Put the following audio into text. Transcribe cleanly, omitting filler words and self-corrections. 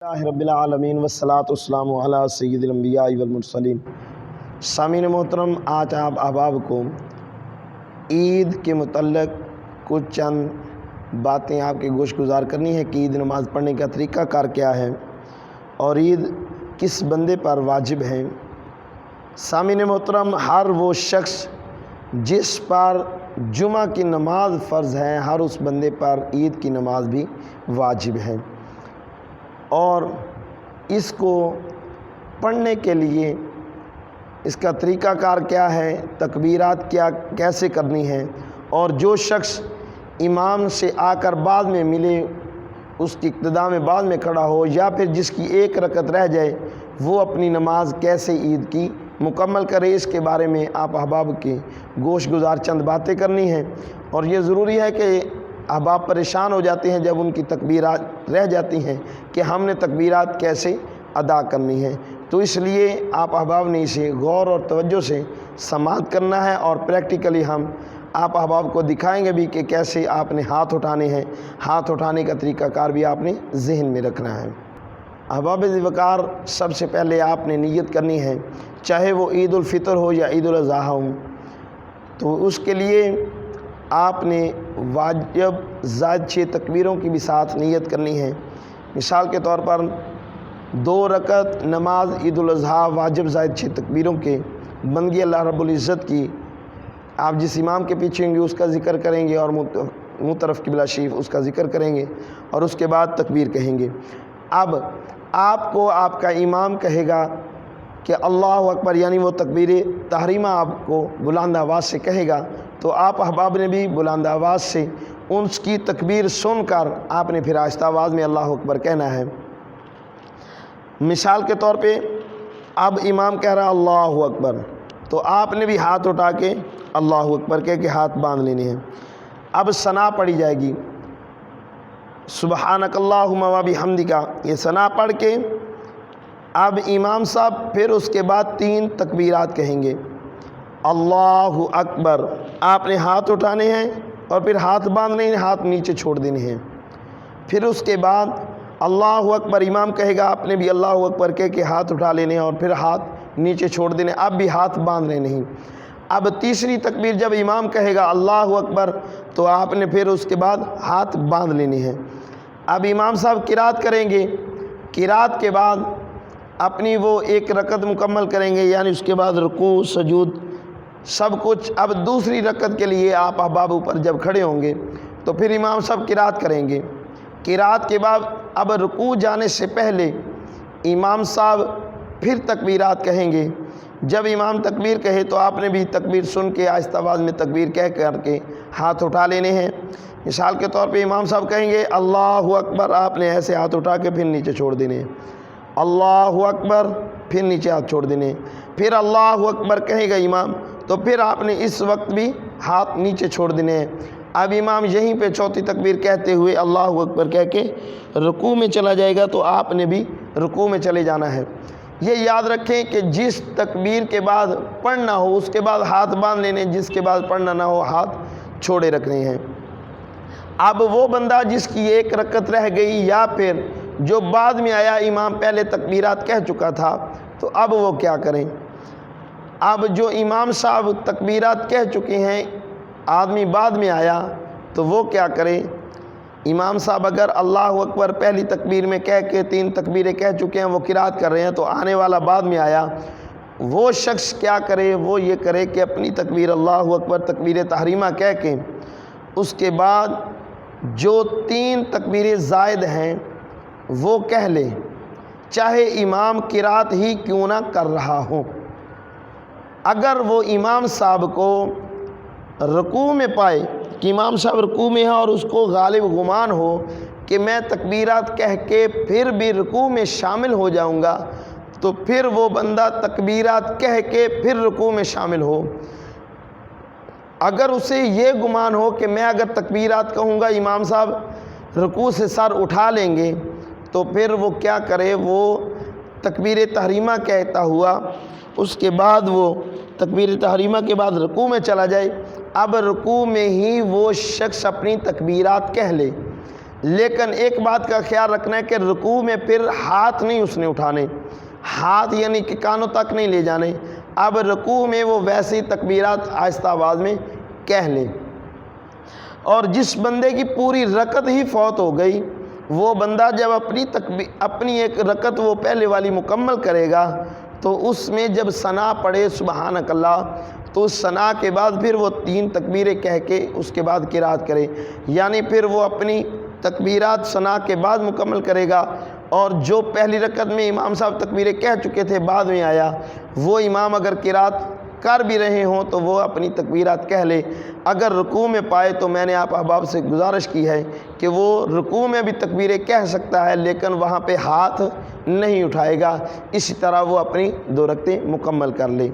رب العالمین والصلاۃ والسلام علی سید الانبیاء والمرسلین۔ سامعین محترم، آج آپ احباب کو عید کے متعلق کچھ چند باتیں آپ کے گوش گزار کرنی ہے کہ عید نماز پڑھنے کا طریقہ کار کیا ہے اور عید کس بندے پر واجب ہے۔ سامعین محترم، ہر وہ شخص جس پر جمعہ کی نماز فرض ہے، ہر اس بندے پر عید کی نماز بھی واجب ہے، اور اس کو پڑھنے کے لیے اس کا طریقہ کار کیا ہے، تکبیرات کیسے کرنی ہے، اور جو شخص امام سے آ کر بعد میں ملے، اس کی اقتداء میں بعد میں کھڑا ہو، یا پھر جس کی ایک رکعت رہ جائے، وہ اپنی نماز کیسے عید کی مکمل کرے، اس کے بارے میں آپ احباب کے گوش گزار چند باتیں کرنی ہیں۔ اور یہ ضروری ہے کہ احباب پریشان ہو جاتے ہیں جب ان کی تکبیرات رہ جاتی ہیں کہ ہم نے تکبیرات کیسے ادا کرنی ہے، تو اس لیے آپ احباب نے اسے غور اور توجہ سے سماعت کرنا ہے، اور پریکٹیکلی ہم آپ احباب کو دکھائیں گے بھی کہ کیسے آپ نے ہاتھ اٹھانے ہیں، ہاتھ اٹھانے کا طریقہ کار بھی آپ نے ذہن میں رکھنا ہے۔ احباب ذوالفقار، سب سے پہلے آپ نے نیت کرنی ہے، چاہے وہ عید الفطر ہو یا عید الاضحیٰ ہو، تو اس کے لیے آپ نے واجب زائد 6 تکبیروں کی بھی ساتھ نیت کرنی ہے۔ مثال کے طور پر 2 رکعت نماز عید الاضحیٰ واجب زائد 6 تکبیروں کے بندگی اللہ رب العزت کی، آپ جس امام کے پیچھے ہوں گے اس کا ذکر کریں گے، اور منہ طرف قبلہ شریف اس کا ذکر کریں گے، اور اس کے بعد تکبیر کہیں گے۔ اب آپ کو آپ کا امام کہے گا کہ اللہ اکبر، یعنی وہ تکبیر تحریمہ آپ کو بلند آواز سے کہے گا، تو آپ احباب نے بھی بلند آواز سے اس کی تکبیر سن کر آپ نے پھر آہستہ آواز میں اللہ اکبر کہنا ہے۔ مثال کے طور پہ اب امام کہہ رہا اللہ اکبر، تو آپ نے بھی ہاتھ اٹھا کے اللہ اکبر کہہ کے ہاتھ باندھ لینے ہیں۔ اب ثنا پڑھی جائے گی، سبحانک اللہم و بحمدک، یہ ثنا پڑھ کے اب امام صاحب پھر اس کے بعد 3 تکبیرات کہیں گے۔ اللہ اکبر، آپ نے ہاتھ اٹھانے ہیں اور پھر ہاتھ باندھنے ہیں، ہاتھ نیچے چھوڑ دینے ہیں۔ پھر اس کے بعد اللہ اکبر امام کہے گا، آپ نے بھی اللہ اکبر کہہ کے ہاتھ اٹھا لینے ہیں اور پھر ہاتھ نیچے چھوڑ دینے، اب بھی ہاتھ باندھنے نہیں۔ اب تیسری تکبیر جب امام کہے گا اللہ اکبر، تو آپ نے پھر اس کے بعد ہاتھ باندھ لینے ہیں۔ اب امام صاحب قرات کریں گے، قرات کے بعد اپنی وہ 1 رکعت مکمل کریں گے، یعنی اس کے بعد رکوع سجود سب کچھ۔ اب دوسری رکعت کے لیے آپ احباب اوپر جب کھڑے ہوں گے تو پھر امام صاحب قرات کریں گے۔ قرات کے بعد اب رکوع جانے سے پہلے امام صاحب پھر تکبیرات کہیں گے۔ جب امام تکبیر کہے تو آپ نے بھی تکبیر سن کے آہستہ آواز میں تکبیر کہہ کر کے ہاتھ اٹھا لینے ہیں۔ مثال کے طور پہ امام صاحب کہیں گے اللہ اکبر، آپ نے ایسے ہاتھ اٹھا کے پھر نیچے چھوڑ دینے ہیں، اللہ اکبر، پھر نیچے ہاتھ چھوڑ دینے، پھر اللہ اکبر کہے گا امام، تو پھر آپ نے اس وقت بھی ہاتھ نیچے چھوڑ دینے ہیں۔ اب امام یہیں پہ چوتھی تکبیر کہتے ہوئے اللہ اکبر کہہ کے رکوع میں چلا جائے گا، تو آپ نے بھی رکوع میں چلے جانا ہے۔ یہ یاد رکھیں کہ جس تکبیر کے بعد پڑھنا ہو اس کے بعد ہاتھ باندھ لینے، جس کے بعد پڑھنا نہ ہو ہاتھ چھوڑے رکھنے ہیں۔ اب وہ بندہ جس کی 1 رکعت رہ گئی، یا پھر جو بعد میں آیا، امام پہلے تکبیرات کہہ چکا تھا، تو اب وہ کیا کریں؟ اب جو امام صاحب تکبیرات کہہ چکے ہیں، آدمی بعد میں آیا، تو وہ کیا کرے؟ امام صاحب اگر اللہ اکبر پہلی تکبیر میں کہہ کے 3 تکبیریں کہہ چکے ہیں، وہ قرات کر رہے ہیں، تو آنے والا بعد میں آیا، وہ شخص کیا کرے؟ وہ یہ کرے کہ اپنی تکبیر اللہ اکبر تکبیر تحریمہ کہہ کے اس کے بعد جو 3 تکبیریں زائد ہیں وہ کہہ لے، چاہے امام قرات ہی کیوں نہ کر رہا ہو۔ اگر وہ امام صاحب کو رکوع میں پائے کہ امام صاحب رکوع میں ہے اور اس کو غالب گمان ہو کہ میں تکبیرات کہہ کے پھر بھی رکوع میں شامل ہو جاؤں گا، تو پھر وہ بندہ تکبیرات کہہ کے پھر رکوع میں شامل ہو۔ اگر اسے یہ گمان ہو کہ میں اگر تکبیرات کہوں گا امام صاحب رکوع سے سر اٹھا لیں گے، تو پھر وہ کیا کرے؟ وہ تکبیر تحریمہ کہتا ہوا اس کے بعد وہ تکبیر تحریمہ کے بعد رکوع میں چلا جائے۔ اب رکوع میں ہی وہ شخص اپنی تکبیرات کہہ لے، لیکن ایک بات کا خیال رکھنا ہے کہ رکوع میں پھر ہاتھ نہیں اس نے اٹھانے، ہاتھ یعنی کہ کانوں تک نہیں لے جانے۔ اب رکوع میں وہ ویسی تکبیرات آہستہ آواز میں کہہ لے۔ اور جس بندے کی پوری رکعت ہی فوت ہو گئی، وہ بندہ جب اپنی ایک رکعت وہ پہلے والی مکمل کرے گا تو اس میں جب ثنا پڑھے سبحانک اللہ، تو اس ثنا کے بعد پھر وہ 3 تکبیریں کہہ کے اس کے بعد قرات کرے، یعنی پھر وہ اپنی تکبیرات ثنا کے بعد مکمل کرے گا۔ اور جو پہلی رکعت میں امام صاحب تکبیریں کہہ چکے تھے بعد میں آیا، وہ امام اگر قرات کر بھی رہے ہوں تو وہ اپنی تکبیرات کہہ لے۔ اگر رکوع میں پائے تو میں نے آپ احباب سے گزارش کی ہے کہ وہ رکوع میں بھی تکبیریں کہہ سکتا ہے لیکن وہاں پہ ہاتھ نہیں اٹھائے گا، اسی طرح وہ اپنی 2 رکعتیں مکمل کر لے۔